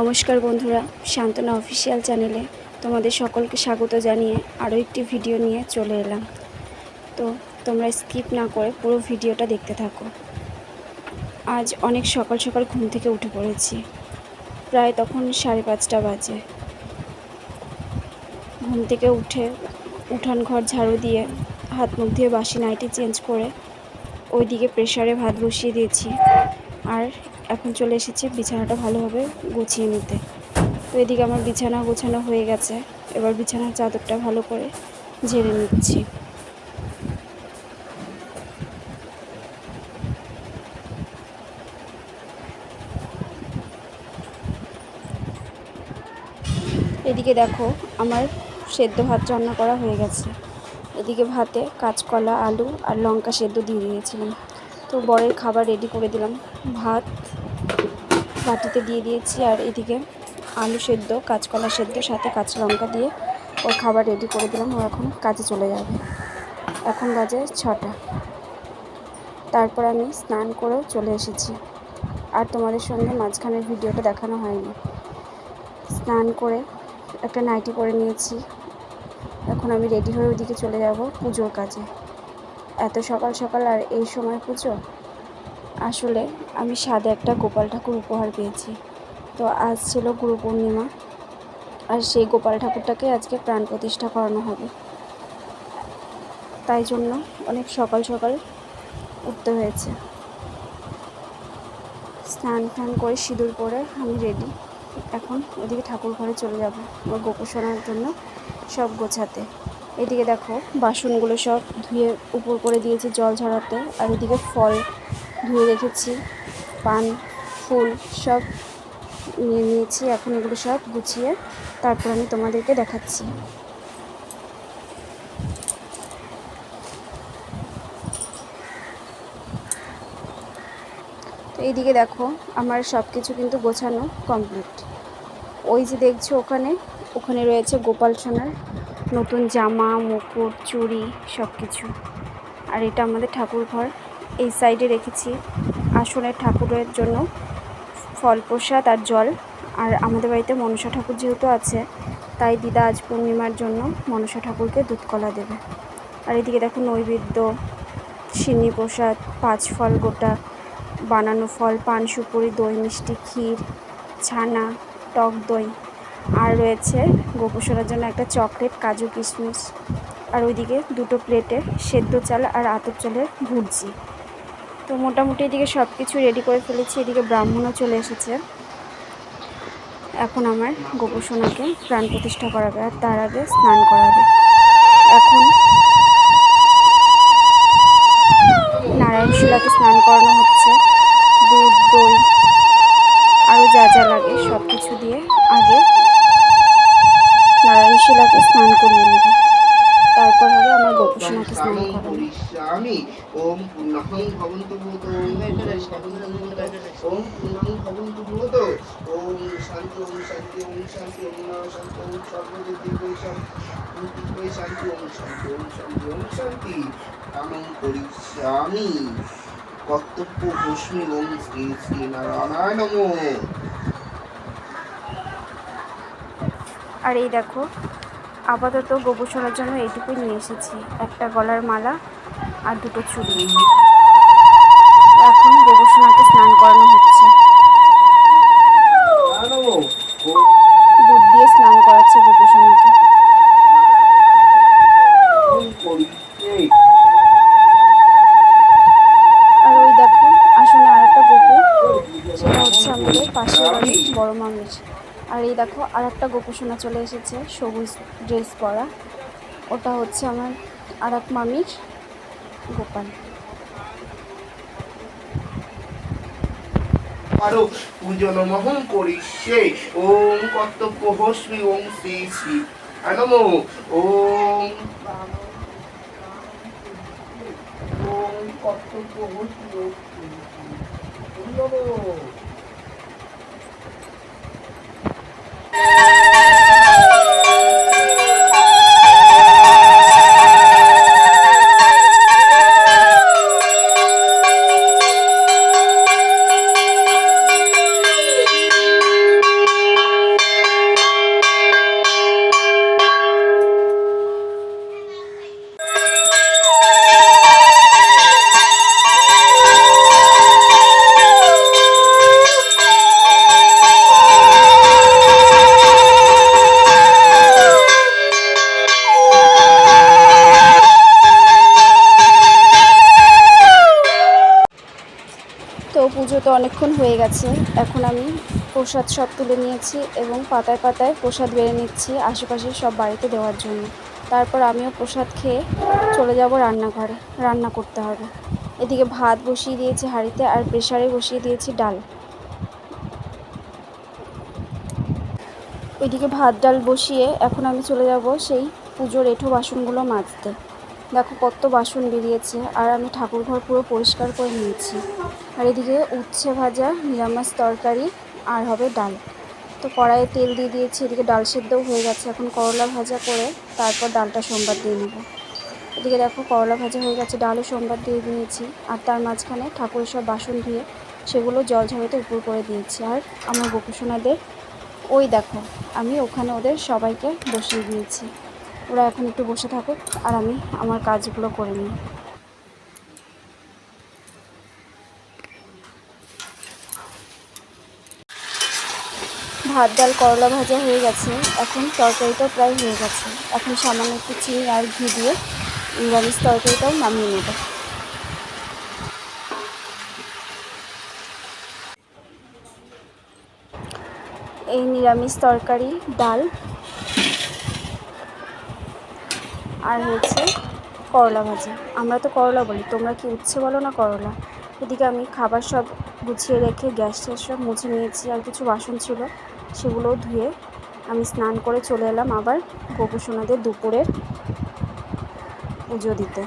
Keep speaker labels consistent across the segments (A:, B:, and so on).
A: নমস্কার বন্ধুরা, শান্তনা অফিসিয়াল চ্যানেলে তোমাদের সকলকে স্বাগত জানিয়ে আরও একটি ভিডিও নিয়ে চলে এলাম। তো তোমরা স্কিপ না করে পুরো ভিডিওটা দেখতে থাকো। আজ অনেক সকাল সকাল ঘুম থেকে উঠে পড়েছি, প্রায় তখন 5:30 বাজে। ঘুম থেকে উঠে উঠান ঘর ঝাড়ু দিয়ে হাত মুখ দিয়ে বাসি নাইটি চেঞ্জ করে ওইদিকে প্রেসারে ভাত বসিয়ে দিয়েছি, আর এখন চলে এসেছি বিছানাটা ভালোভাবে গুছিয়ে নিতে। তো এদিকে আমার বিছানা গোছানো হয়ে গেছে, এবার বিছানার চাদরটা ভালো করে ঝেড়ে নিচ্ছি। এদিকে দেখো, আমার সেদ্ধ ভাত রান্না করা হয়ে গেছে। এদিকে ভাতে কাঁচকলা, আলু আর লঙ্কা সেদ্ধ দিয়ে দিয়েছিলাম। তো বরের খাবার রেডি করে দিলাম, ভাত বাটিতে দিয়ে দিয়েছি, আর এদিকে আলু সেদ্ধ, কাঁচকলা সেদ্ধ সাথে কাঁচা লঙ্কা দিয়ে ওর খাবার রেডি করে দিলাম। ও এখন কাজে চলে যাবে। এখন বাজে 6টা। তারপর আমি স্নান করেও চলে এসেছি, আর তোমাদের সঙ্গে মাঝখানের ভিডিওটা দেখানো হয়নি। স্নান করে একটা নাইটি পরে নিয়েছি। এখন আমি রেডি হয়ে ওইদিকে চলে যাব পুজোর কাজে। এত সকাল সকাল আর এই সময় পুজো! আসলে আমি সাদে একটা গোপাল ঠাকুর উপহার পেয়েছি। তো আজ ছিল গুরু পূর্ণিমা, আর সেই গোপাল ঠাকুরটাকে আজকে প্রাণ প্রতিষ্ঠা করানো হবে। তাই জন্য অনেক সকাল সকাল উঠতে হয়েছে। স্নান ফান করে সিঁদুর পরে আমি রেডি। এখন ওদিকে ঠাকুর ঘরে চলে যাব ওর গোপোষণার জন্য সব গোছাতে। এদিকে দেখো, বাসনগুলো সব ধুয়ে উপর করে দিয়েছি জল ঝরাতে, আর এদিকে ফল ধুয়ে রেখেছি, পান ফুল সব নিয়ে নিয়েছি। এখন এগুলো সব গুছিয়ে তারপর আমি তোমাদেরকে দেখাচ্ছি। তো এইদিকে দেখো, আমার সব কিছু কিন্তু গোছানো কমপ্লিট। ওই যে দেখছো, ওখানে রয়েছে গোপাল সোনার নতুন জামা, মুকুট, চুড়ি সব কিছু। আর এটা আমাদের ঠাকুর ঘর। এই সাইডে রেখেছি আসনের ঠাকুরের জন্য ফল প্রসাদ আর জল। আর আমাদের বাড়িতে মনসা ঠাকুর যেহেতু আছে, তাই দিদা আজ পূর্ণিমার জন্য মনসা ঠাকুরকে দুধ কলা দেবে। আর এদিকে দেখো, নৈবেদ্য, সিন্নি প্রসাদ, 5 ফল গোটা, বানানো ফল, পান সুপুরি, দই মিষ্টি, ক্ষীর, ছানা, টক দই, আর রয়েছে গোপোষণার জন্য একটা চকলেট, কাজু কিশমিশ। আর ওইদিকে 2টো প্লেটে সেদ্ধ চাল আর আতপ চালের ভুর্জি। তো মোটামুটি এদিকে সব কিছু রেডি করে ফেলেছি। এদিকে ব্রাহ্মণও চলে এসেছে। এখন আমার গোপোষণাকে প্রাণ প্রতিষ্ঠা করাবে, আর তার আগে স্নান করাবে। এখন নারায়ণশিলাকে স্নান করানো হচ্ছে। দুধ, দই আরও যা যা লাগে সব কিছু দিয়ে আগে নারায়ণশিলাকে স্নান করিয়ে নেবে, তারপর হবে আমার গোপোষণাকে স্নান করানো।
B: ওম পূর্ণাহং ভবন্তু ভূতো, ওম পূর্ণাহং ভবন্তু ভূতো, ওম শান্তি, ওম শান্তি, ওম শান্তি, ওম না শান্তি, ওম সর্বদিব্যৈ শান্তি, ওম শান্তি, ওম শান্তি, ওম শান্তি। কামং করিষ্যামি কর্তব্য ভস্মি, ওম শ্রী শ্রী নারায়ণায় নমঃ।
A: আর এই দেখো, আপাতত গোপোষণার জন্য এইটুকুই নিয়ে এসেছি, একটা গলার মালা আর 2টো চুড়ি। এখন গোপোষণাকে স্নান করানো হচ্ছে, দুধ দিয়ে স্নান করাচ্ছে গোপোষণাকে। আর ওই দেখো, আসলে আর একটা গোপু, সেটা হচ্ছে আমাদের পাশের বাড়ির বড় মামির। আর এই দেখো, আর একটা গোপোষণা চলে এসেছে সবুজ ড্রেস পরা, ওটা হচ্ছে আমার আর এক মামির গোপাল।
B: আরো পূজনমহং করিষ্যে, ওম কর্তব্য হস্মি, ওম শ্রী শ্রী নমঃ। ওম ওম কর্তব্য হস্মি, ওম শ্রী শ্রী নমঃ।
A: পুজো তো অনেকক্ষণ হয়ে গেছে। এখন আমি প্রসাদ সব তুলে নিয়েছি এবং পাতায় পাতায় প্রসাদ বেড়ে নিচ্ছি আশেপাশের সব বাড়িতে দেওয়ার জন্য। তারপর আমিও প্রসাদ খেয়ে চলে যাব রান্নাঘরে, রান্না করতে হবে। এদিকে ভাত বসিয়ে দিয়েছি হাঁড়িতে, আর প্রেসারে বসিয়ে দিয়েছি ডাল। ওইদিকে ভাত ডাল বসিয়ে এখন আমি চলে যাব সেই পুজোর এঁঠো বাসনগুলো মাজতে। দেখো কত বাসন বেরিয়েছে, আর আমি ঠাকুরঘর পুরো পরিষ্কার করে নিয়েছি। আর এদিকে উচ্ছে ভাজা, নিরামিষ তরকারি, আর হবে ডাল। তো কড়াইয়ে তেল দিয়ে দিয়েছি, এদিকে ডাল সেদ্ধও হয়ে গেছে। এখন করলা ভাজা করে তারপর ডালটা সোমবার দিয়ে নেব। এদিকে দেখো করলা ভাজা হয়ে গেছে, ডালও সোমবার দিয়ে দিয়েছি। আর তার মাঝখানে ঠাকুরের সব বাসন ধুয়ে সেগুলো জল ঝরাতে উপর করে দিয়েছি। আর আমার গোপুসোনাদের ওই দেখো, আমি ওখানে ওদের সবাইকে বসিয়ে দিয়েছি। ওরা এখন একটু বসে থাকুক আর আমি আমার কাজগুলো করে নিই। ভাত ডাল করলা ভাজা হয়ে গেছে, এখন তরকারিটাও প্রায় হয়ে গেছে। এখন সামান্য একটু চিনি আর ঘি দিয়ে নিরামিষ তরকারিটাও নামিয়ে নেব। এই নিরামিষ তরকারি, ডাল আর হচ্ছে করলা ভাজা। আমরা তো করলা বলি, তোমরা কি উচ্ছে বলো না করলা। এদিকে আমি খাবার সব গুছিয়ে রেখে গ্যাস ট্যাস সব মুছে নিয়েছি, আর কিছু বাসন ছিল সেগুলোও ধুয়ে আমি স্নান করে চলে এলাম আবার গোপুসোনাদের দুপুরের পুজো দিতে।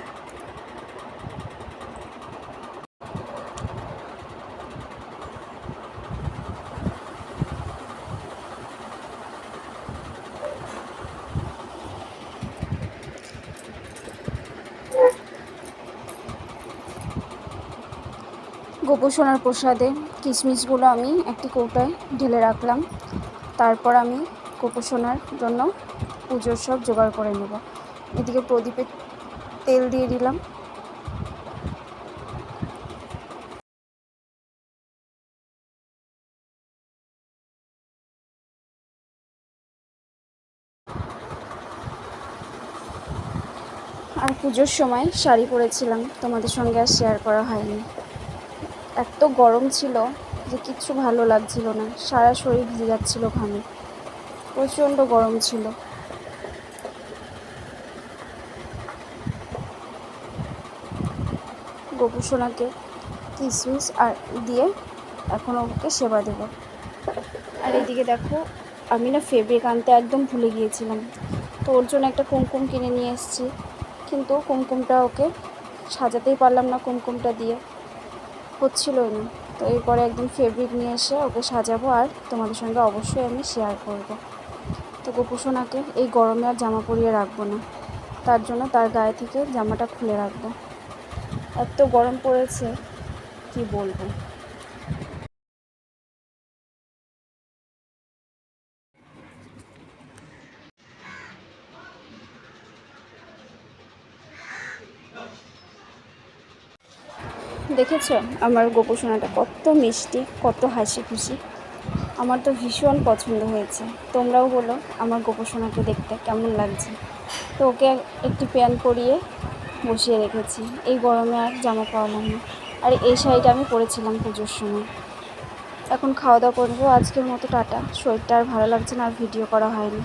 A: গোপুসোনার প্রসাদে কিশমিশগুলো আমি একটি কৌটায় ঢেলে রাখলাম। তারপর আমি গোপুসোনার জন্য পুজোর সব জোগাড় করে নেব। এদিকে প্রদীপে তেল দিয়ে দিলাম। আর পুজোর সময় শাড়ি পরেছিলাম, তোমাদের সঙ্গে আর শেয়ার করা হয়নি। এত গরম ছিল যে কিচ্ছু ভালো লাগছিল না, সারা শরীর ভিজে যাচ্ছিল ঘামে, প্রচণ্ড গরম ছিল। গোপুসোনাকে কিশমিশ আর দিয়ে এখন ওকে সেবা দেব। আর এদিকে দেখো, আমি না ফেব্রিক আনতে একদম ভুলে গিয়েছিলাম, তো ওর জন্য একটা কুমকুম কিনে নিয়ে এসেছি। কিন্তু কুমকুমটা ওকে সাজাতেই পারলাম না, কুমকুমটা দিয়ে হচ্ছিলই না। তো এরপরে একদিন ফেব্রিক নিয়ে এসে ওকে সাজাবো, আর তোমাদের সঙ্গে অবশ্যই আমি শেয়ার করব। তো গোপুসোনাকে এই গরমে আর জামা পরিয়ে রাখবো না, তার জন্য তার গায়ে থেকে জামাটা খুলে রাখবো। এত গরম পড়েছে কি বলবো। দেখেছো আমার গোপুসোনাটা কত মিষ্টি, কত হাসি খুশি। আমার তো ভীষণ পছন্দ হয়েছে। তোমরাও বলো আমার গোপুসোনাকে দেখতে কেমন লাগছে। তো ওকে একটি প্যান্ট পরিয়ে বসিয়ে রেখেছি, এই গরমে আর জামা পাওয়ালাম না। আর এই শাড়িটা আমি পরেছিলাম পুজোর সময়। এখন খাওয়া দাওয়া করবো, আজকের মতো টাটা। শরীরটা আর ভালো লাগছে না, আর ভিডিও করা হয়নি।